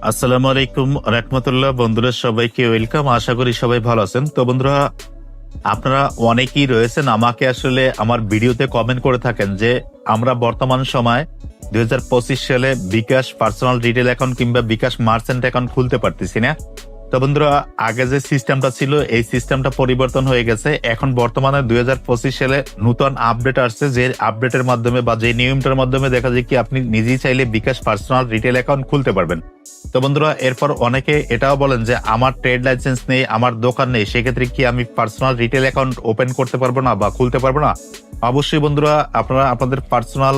আসসালামু আলাইকুম রাহমাতুল্লাহ। বন্ধুরা সবাইকে ওয়েলকাম। আশা করি সবাই ভালো আছেন। তো বন্ধুরা, আপনারা অনেকেই রয়েছেন আমাকে আসলে আমার ভিডিওতে কমেন্ট করে থাকেন যে আমরা বর্তমান সময় 2025 সালে বিকাশ পার্সোনাল রিটেল অ্যাকাউন্ট কিংবা বিকাশ মার্চেন্ট অ্যাকাউন্ট খুলতে পারতেছি না। তো বন্ধুরা, আগে যে সিস্টেমটা ছিল এই সিস্টেমটা পরিবর্তন হয়ে গেছে। এখন বর্তমানে 2025 সালে নতুন আপডেট আসছে, যে আপডেটের মাধ্যমে বা যে নিয়মটার মাধ্যমে দেখা যায় কি আপনি নিজেই চাইলে বিকাশ পার্সোনাল রিটেল অ্যাকাউন্ট খুলতে পারবেন। তো বন্ধুরা, এরপর অনেকে এটাও বলেন যে আমার ট্রেড লাইসেন্স নেই, আমার দোকান নেই, সেক্ষেত্রে কি আমি পার্সোনাল রিটেল অ্যাকাউন্ট ওপেন করতে পারবো না বা খুলতে পারবো না? অবশ্যই বন্ধুরা, আপনারা আপনাদের পার্সোনাল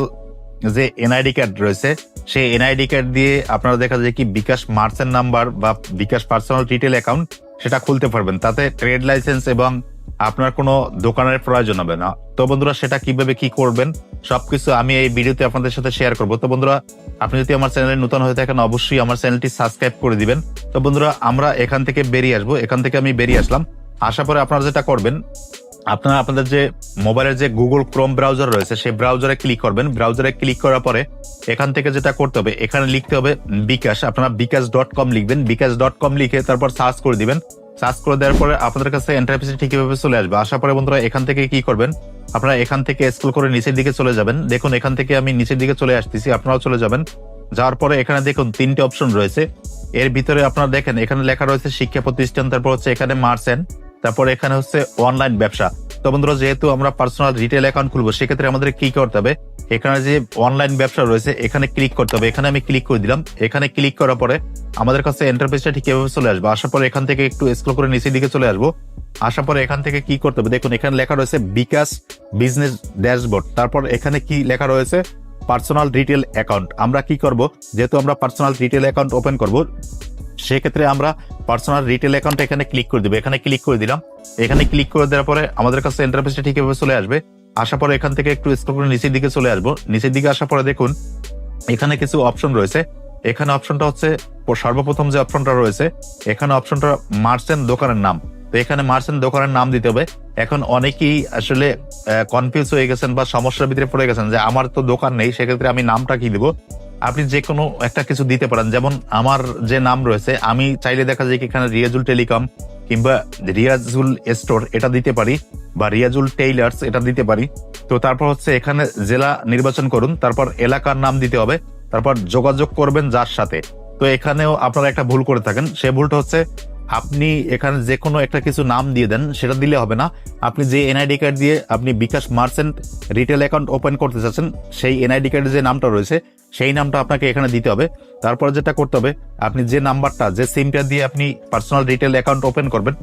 যে এনআইডি কার্ড রয়েছে সেই এনআইডি কার্ড দিয়ে আপনারা দেখা যায় কি বিকাশ মার্চেন্ট নাম্বার বা বিকাশ পার্সোনাল রিটেল অ্যাকাউন্ট সেটা খুলতে পারবেন। তাতে ট্রেড লাইসেন্স এবং আপনার কোনো দোকানের প্রয়োজন হবে না। তো বন্ধুরা, সেটা কিভাবে কি করবেন সবকিছু আমি এই ভিডিওতে আপনাদের সাথে শেয়ার করবো। তো বন্ধুরা, আপনি যদি আমার চ্যানেলে নতুন হয়ে থাকেন অবশ্যই আমার চ্যানেলটি সাবস্ক্রাইব করে দিবেন। তো বন্ধুরা, আমরা এখান থেকে বেরিয়ে আসবো। এখান থেকে আমি বেরিয়ে আসলাম। আসার পরে আপনারা যেটা করবেন, আপনারা আপনাদের যে মোবাইলের যে গুগল ক্রোম ব্রাউজার রয়েছে সেই ব্রাউজারে ক্লিক করবেন। ব্রাউজারে ক্লিক করার পরে এখান থেকে যেটা করতে হবে, এখানে লিখতে হবে বিকাশ। আপনারা বিকাশ.com লিখবেন। বিকাশ.com লিখে তারপর সার্চ করে দিবেন। সার্চ করে দেওয়ার পরে আপনাদের কাছে ইন্টারফেসে ঠিক এভাবে চলে আসবে। আসার পরে বন্ধুরা, এখান থেকে কি করবেন, আপনারা এখান থেকে স্ক্রল করে নিচের দিকে চলে যাবেন। দেখুন এখান থেকে আমি নিচের দিকে চলে আসতেছি, আপনারাও চলে যাবেন। যাওয়ার পরে এখানে দেখুন 3টে অপশন রয়েছে। এর ভিতরে আপনারা দেখেন এখানে লেখা রয়েছে শিক্ষা প্রতিষ্ঠান, তারপর হচ্ছে এখানে মার্চেন্ট, তারপর এখানে হচ্ছে অনলাইন ব্যবসা। তো বন্ধুরা, যেহেতু আমরা পার্সোনাল রিটেল অ্যাকাউন্ট খুলবো সেক্ষেত্রে আমাদের কি করতে হবে, এখানে যে অনলাইন ব্যবসা রয়েছে এখানে ক্লিক করতে হবে। এখানে আমি ক্লিক করে দিলাম। এখানে ক্লিক করার পরে আমাদের কাছে ইন্টারফেসটা ঠিক এভাবে চলে আসবে। আসার পরে এখান থেকে একটু স্ক্রল করে নিচের দিকে চলে আসবো। আসার পরে এখান থেকে কি করতে হবে, দেখুন এখানে লেখা রয়েছে বিকাশ বিজনেস ড্যাশবোর্ড। তারপর এখানে কি লেখা রয়েছে পার্সোনাল রিটেল অ্যাকাউন্ট। আমরা কি করব, যেহেতু আমরা পার্সোনাল রিটেল অ্যাকাউন্ট ওপেন করব সেক্ষেত্রে আমরা পার্সোনাল রিটেল অ্যাকাউন্ট এখানে ক্লিক করে দিব। এখানে ক্লিক করে দিলাম। এখানে ক্লিক করে দেওয়ার পরে আমাদের কাছে ইন্টারফেসটা ঠিক এভাবে চলে আসবে। আসার পরে এখান থেকে একটু স্ক্রল করে নিচের দিকে চলে আসবো। নিচের দিকে আসার পরে দেখুন এখানে কিছু অপশন রয়েছে। এখানে অপশনটা হচ্ছে সর্বপ্রথম যে অপশনটা রয়েছে, এখানে অপশনটা মার্চেন্ট দোকানের নাম। তো এখানে মার্চেন্ট দোকানের নাম দিতে হবে। এখন অনেকেই আসলে কনফিউজ হয়ে গেছেন বা সমস্যার ভিতরে পড়ে গেছেন যে আমার তো দোকান নেই, সেক্ষেত্রে আমি নামটা কি দিব। আপনি যে কোনো একটা কিছু দিতে পারেন। যেমন আমার যে নাম রয়েছে, আমি চাইলে দেখা যায় কি এখানে রিয়াজুল টেলিকম কিংবা রিয়াজুল স্টোর এটা দিতে পারি, বা রিয়াজুল টেইলার্স এটা দিতে পারি। তো তারপর হচ্ছে এখানে জেলা নির্বাচন করুন, তারপর এলাকার নাম দিতে হবে, তারপর যোগাযোগ করবেন যার সাথে। তো এখানেও আপনারা একটা ভুল করে থাকেন। সে ভুলটা হচ্ছে আপনি এখানে যে কোনো একটা কিছু নাম দিয়ে দেন, সেটা দিলে হবে না। আপনি যে এনআইডি কার্ড দিয়ে আপনি বিকাশ মার্চেন্ট রিটেল অ্যাকাউন্ট ওপেন করতে চাচ্ছেন সেই এনআইডি কার্ডের যে নামটা রয়েছে সেই নামটা আপনাকে এখানে দিতে হবে। তারপর যেটা করতে হবে, আপনি যে নাম্বারটা যে সিমটা দিয়ে আপনি পার্সোনাল রিটেল অ্যাকাউন্ট ওপেন করবেন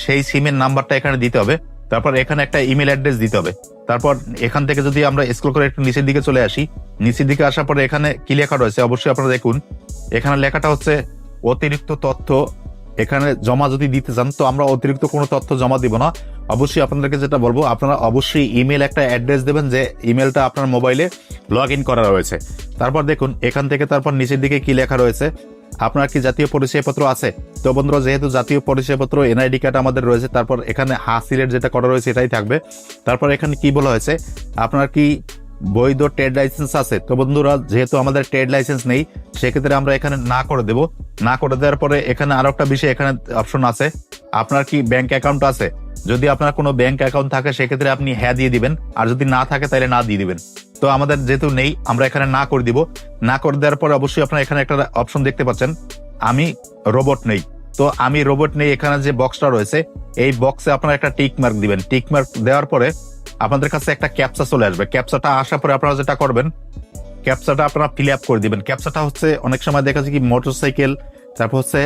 সেই সিমের নাম্বারটা এখানে দিতে হবে। তারপর এখানে একটা ইমেল অ্যাড্রেস দিতে হবে। তারপর এখান থেকে যদি আমরা স্ক্রল করে একটু নিচের দিকে চলে আসি, নিচের দিকে আসার পরে এখানে কি লেখা রয়েছে অবশ্যই আপনারা দেখুন। এখানে লেখাটা হচ্ছে অতিরিক্ত তথ্য এখানে জমা যদি দিতে চান, তো আমরা অতিরিক্ত কোনো তথ্য জমা দিব না। অবশ্যই আপনাদেরকে যেটা বলবো, আপনারা অবশ্যই ইমেল একটা অ্যাড্রেস দেবেন যে ইমেলটা আপনার মোবাইলে লগ ইন করা রয়েছে। তারপর দেখুন এখান থেকে তারপর নিচের দিকে কি লেখা রয়েছে, আপনার কি জাতীয় পরিচয়পত্র আছে। তো বন্ধুরা, যেহেতু জাতীয় পরিচয়পত্র এনআইডি কার্ড আমাদের রয়েছে, তারপর এখানে হাসিলের যেটা করা রয়েছে এটাই থাকবে। তারপর এখানে কি বলা হয়েছে, আপনার কি বৈধ ট্রেড লাইসেন্স আছে। তো বন্ধুরা, যেহেতু আমাদের ট্রেড লাইসেন্স নেই সেক্ষেত্রে আমরা এখানে না করে দেব। না করে দেওয়ার পরে এখানে আরো একটা বিষয় এখানে অপশন আছে, আপনার কি ব্যাংক অ্যাকাউন্ট আছে। যদি আপনার কোনো ব্যাংক অ্যাকাউন্ট থাকে সেক্ষেত্রে আপনি হ্যাঁ দিয়ে দিবেন, আর যদি না থাকে তাহলে না দিয়ে দিবেন। তো আমাদের যেহেতু নেই আমরা এখানে না করে দিব। না করে দেওয়ার পরে অবশ্যই আপনারা এখানে একটা অপশন দেখতে পাচ্ছেন, আমি রোবট নেই। তো আমি রোবট নেই এখানে যে বক্সটা রয়েছে এই বক্সে আপনারা একটা টিক মার্ক দিবেন। টিক মার্ক দেওয়ার পরে আপনাদের কাছে একটা ক্যাপচা চলে আসবে। ক্যাপচাটা আসার পরে আপনারা যেটা করবেন, ক্যাপচাটা আপনারা ফিল আপ করে দিবেন। ক্যাপচাটা হচ্ছে অনেক সময় দেখা যায় কি মোটরসাইকেল, তারপর হচ্ছে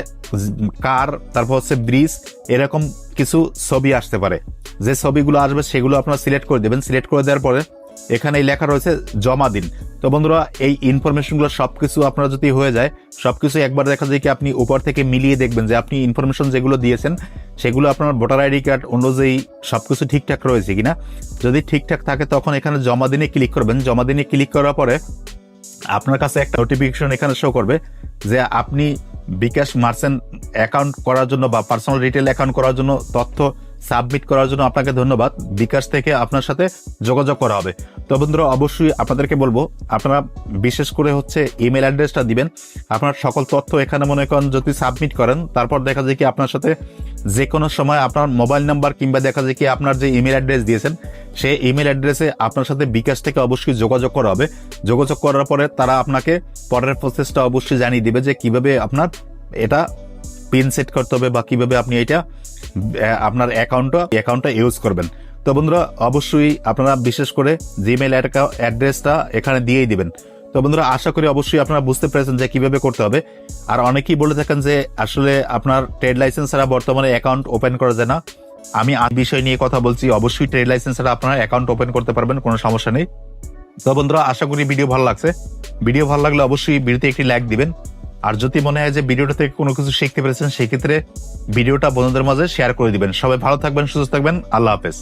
কার, তারপর হচ্ছে ব্রিজ, এরকম কিছু ছবি আসতে পারে। যে ছবিগুলো আসবে সেগুলো আপনারা সিলেক্ট করে দেবেন। সিলেক্ট করে দেওয়ার পরে এখানে লেখা রয়েছে জমা দিন। তো বন্ধুরা, এই ইনফরমেশনগুলো সবকিছু আপনারা যদি হয়ে যায়, সবকিছু একবার দেখা যায় কি আপনি উপর থেকে মিলিয়ে দেখবেন যে আপনি ইনফরমেশন যেগুলো দিয়েছেন সেগুলো আপনার ভোটার আইডি কার্ড অনুযায়ী সবকিছু ঠিকঠাক রয়েছে কিনা। যদি ঠিকঠাক থাকে তখন এখানে জমা দিনে ক্লিক করবেন। জমা দিনে ক্লিক করার পরে আপনার কাছে একটা নোটিফিকেশন এখানে শো করবে যে আপনি বিকাশ মার্চেন্ট অ্যাকাউন্ট করার জন্য বা পার্সোনাল রিটেল অ্যাকাউন্ট করার জন্য তথ্য সাবমিট করার জন্য আপনাকে ধন্যবাদ। বিকাশ থেকে আপনার সাথে যোগাযোগ করা হবে। তো বন্ধুরা অবশ্যই আপনাদেরকে বলবো আপনারা বিশেষ করে হচ্ছে ইমেল অ্যাড্রেসটা দিবেন। আপনার সকল তথ্য এখানে মনে করেন যদি সাবমিট করেন, তারপর দেখা যায় কি আপনার সাথে যে কোনো সময় আপনার মোবাইল নাম্বার কিংবা দেখা যায় কি আপনার যে ইমেল অ্যাড্রেস দিয়েছেন সেই ইমেল অ্যাড্রেসে আপনার সাথে বিকাশ থেকে অবশ্যই যোগাযোগ করা হবে। যোগাযোগ করার পরে তারা আপনাকে পরের প্রসেসটা অবশ্যই জানিয়ে দিবে যে কিভাবে আপনার এটা পিন সেট করতে হবে বা কিভাবে আপনি এটা আপনার অ্যাকাউন্টটা ইউজ করবেন। তো বন্ধুরা অবশ্যই আপনারা বিশেষ করে জিমেল অ্যাড্রেসটা এখানে দিয়েই দিবেন। তো বন্ধুরা আশা করি অবশ্যই আপনারা বুঝতে পেরেছেন যে কিভাবে করতে হবে। আর অনেকেই বলে থাকেন যে আসলে আপনার ট্রেড লাইসেন্স ছাড়া বর্তমানে অ্যাকাউন্ট ওপেন করা যায় না। আমি বিষয় নিয়ে কথা বলছি, অবশ্যই ট্রেড লাইসেন্স ছাড়া আপনারা অ্যাকাউন্ট ওপেন করতে পারবেন, কোনো সমস্যা নেই। তো বন্ধুরা আশা করি ভিডিও ভালো লাগছে। ভিডিও ভালো লাগলে অবশ্যই ভিডিওতে একটি লাইক দিবেন। আর যদি মনে হয় যে ভিডিওটা থেকে কোনো কিছু শিখতে পেরেছেন, সেক্ষেত্রে ভিডিওটা বন্ধুদের মাঝে শেয়ার করে দিবেন। সবাই ভালো থাকবেন, সুস্থ থাকবেন, আল্লাহ হাফেজ।